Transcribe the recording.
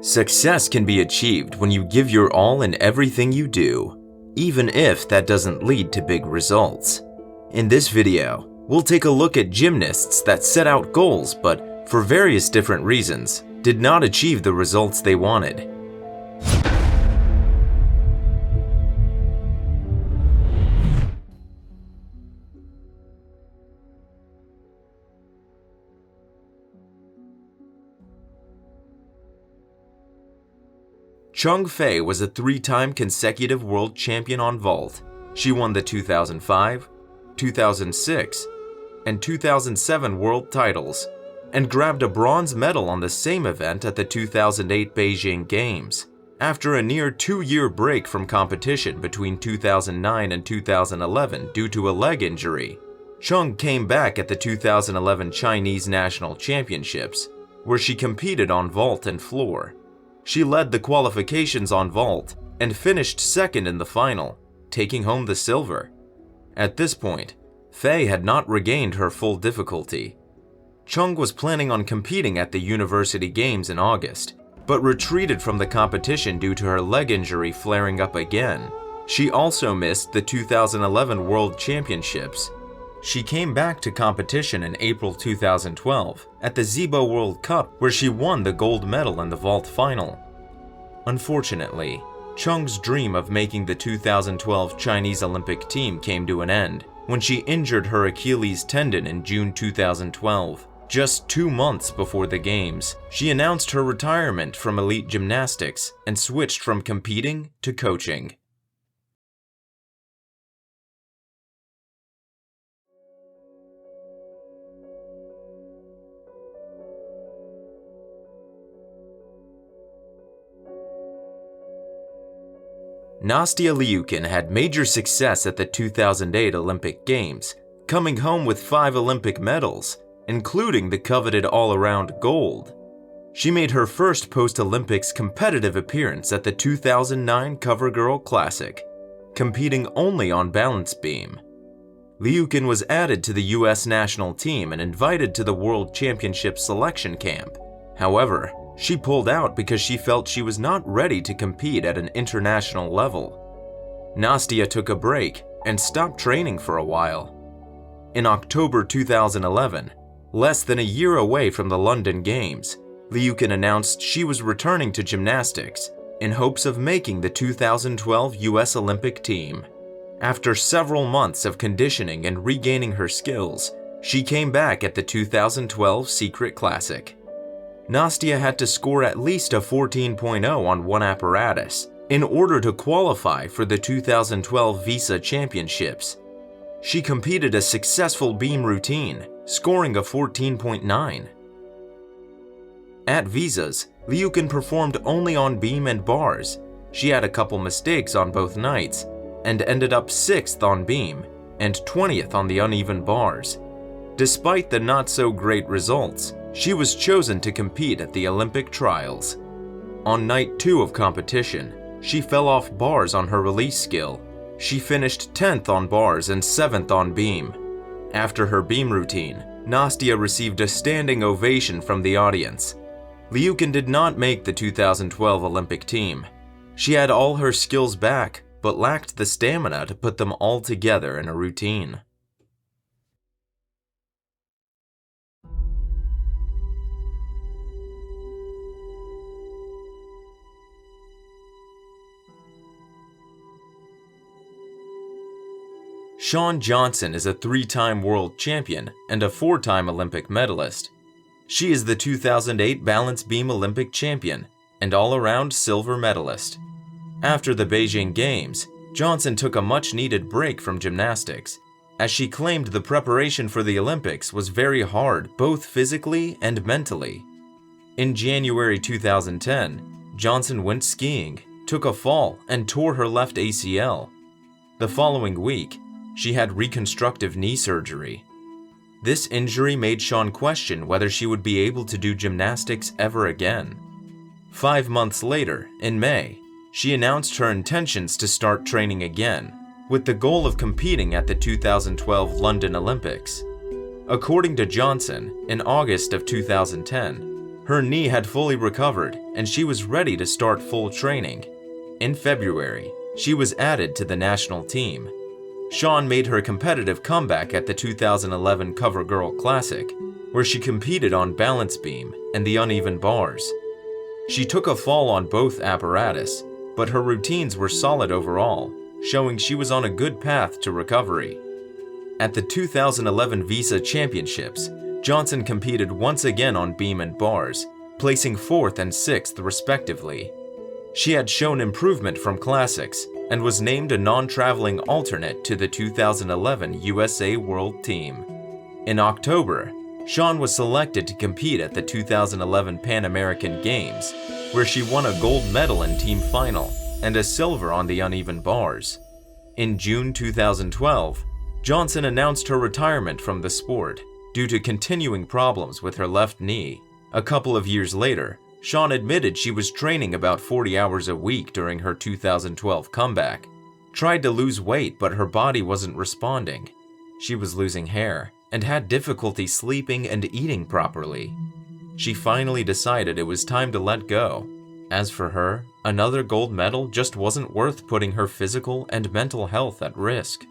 Success can be achieved when you give your all in everything you do, even if that doesn't lead to big results. In this video, we'll take a look at gymnasts that set out goals but, for various different reasons, did not achieve the results they wanted. Chungfei was a 3-time consecutive world champion on vault. She won the 2005, 2006, and 2007 world titles, and grabbed a bronze medal on the same event at the 2008 Beijing Games. After a near 2-year break from competition between 2009 and 2011 due to a leg injury, Chung came back at the 2011 Chinese National Championships, where she competed on vault and floor. She led the qualifications on vault and finished second in the final, taking home the silver. At this point, Fei had not regained her full difficulty. Chung was planning on competing at the University Games in August, but retreated from the competition due to her leg injury flaring up again. She also missed the 2011 World Championships. She came back to competition in April 2012 at the Zibo World Cup, where she won the gold medal in the vault final. Unfortunately, Chung's dream of making the 2012 Chinese Olympic team came to an end when she injured her Achilles tendon in June 2012. Just 2 months before the Games, she announced her retirement from elite gymnastics and switched from competing to coaching. Nastia Liukin had major success at the 2008 Olympic Games, coming home with 5 Olympic medals, including the coveted all-around gold. She made her first post-Olympics competitive appearance at the 2009 CoverGirl Classic, competing only on balance beam. Liukin was added to the US national team and invited to the World Championship selection camp. However, she pulled out because she felt she was not ready to compete at an international level. Nastia took a break and stopped training for a while. In October 2011, less than a year away from the London Games, Liukin announced she was returning to gymnastics in hopes of making the 2012 US Olympic team. After several months of conditioning and regaining her skills, she came back at the 2012 Secret Classic. Nastia had to score at least a 14.0 on one apparatus in order to qualify for the 2012 Visa Championships. She competed a successful beam routine, scoring a 14.9. At Visas, Liukin performed only on beam and bars. She had a couple mistakes on both nights and ended up 6th on beam and 20th on the uneven bars. Despite the not-so-great results, she was chosen to compete at the Olympic trials. On night 2 of competition, she fell off bars on her release skill. She finished 10th on bars and 7th on beam. After her beam routine, Nastia received a standing ovation from the audience. Liukin did not make the 2012 Olympic team. She had all her skills back, but lacked the stamina to put them all together in a routine. Shawn Johnson is a 3-time world champion and a 4-time Olympic medalist. She is the 2008 balance beam Olympic champion and all-around silver medalist. After the Beijing Games, Johnson took a much-needed break from gymnastics, as she claimed the preparation for the Olympics was very hard both physically and mentally. In January 2010, Johnson went skiing, took a fall, and tore her left ACL. The following week, she had reconstructive knee surgery. This injury made Shawn question whether she would be able to do gymnastics ever again. 5 months later, in May, she announced her intentions to start training again, with the goal of competing at the 2012 London Olympics. According to Johnson, in August of 2010, Her knee had fully recovered and she was ready to start full training. In February, she was added to the national team. Shawn made her competitive comeback at the 2011 CoverGirl Classic, where she competed on balance beam and the uneven bars. She took a fall on both apparatus, but her routines were solid overall, showing she was on a good path to recovery. At the 2011 Visa Championships, Johnson competed once again on beam and bars, placing 4th and 6th respectively. She had shown improvement from classics and was named a non-traveling alternate to the 2011 USA World Team. In October, Shawn was selected to compete at the 2011 Pan American Games, where she won a gold medal in team final and a silver on the uneven bars. In June 2012, Johnson announced her retirement from the sport due to continuing problems with her left knee. A couple of years later, Shawn admitted she was training about 40 hours a week during her 2012 comeback. Tried to lose weight, but her body wasn't responding. She was losing hair and had difficulty sleeping and eating properly. She finally decided it was time to let go. As for her, another gold medal just wasn't worth putting her physical and mental health at risk.